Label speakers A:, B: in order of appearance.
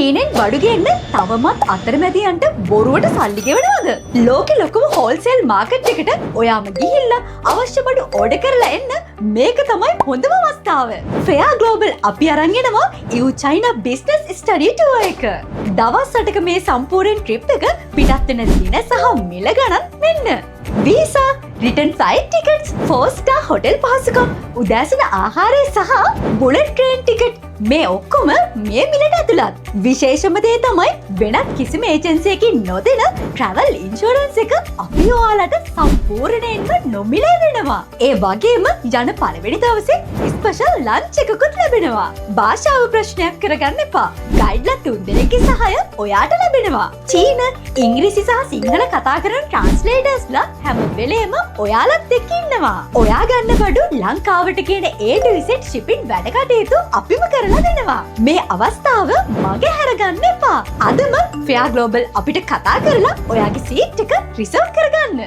A: චීනෙන් බඩු ගේන්න තවමත් අතරමැදියන්ට බොරුවට සල්ලි ගෙවනවද? ලෝකෙ ලොකුම හෝල්සේල් මාකට් එකට ඔයාම ගිහිල්ලා අවශ්‍ය බඩු ඕඩර් කරලා එන්න මේක තමයි හොඳම අවස්ථාව. ෆෙයා ග්ලෝබල් අපි අරන් එනවා EU China business study tour එක. දවස් 8ක මේ සම්පූර්ණ ට්‍රිප් එක පිටත් වෙන දින සහ මිල ගණන් මෙන්න. Visa, return flight tickets, 4-star hotel පහසුකම්, උදෑසන ආහාරය සහ බුලට් ට්‍රේන් ටිකට් මේ ඔක්කොම මේ මිලට ඇතුළත්. විශේෂම දේ තමයි වෙනත් කිසිම ඒජන්සියකින් නොදෙන ට්‍රැවල් ඉන්ෂුරන්ස් එක අපි ඔයාලට සම්පූර්ණයෙන්ම නොමිලේ දෙනවා. ඒ වගේම යන පළවෙනි දවසේ ස්පෙෂල් ලන්ච් එකකුත් ලැබෙනවා. භාෂාව ප්‍රශ්නයක් කරගන්න එපා. ගයිඩ්ලා 3 දෙනෙක්ගේ සහාය ඔයාට ලැබෙනවා. චීන, ඉංග්‍රීසි සහ සිංහල කතා කරන ට්‍රාන්ස්ලේටර්ස්ලා හැම වෙලේම ඔයාලත් එක්ක ඉන්නවා. ඔයා ගන්න බඩු ලංකාවට කියන A to Z shipping වැඩ කටයුතු අපිම කරලා දෙනවා. මේ අවස්ථාව මගේ හැරගන්න එපා. අදම ෆෙයා ග්ලෝබල් අපිට කතා කරලා ඔයාගේ සීට් එක රිසර්ව් කරගන්න.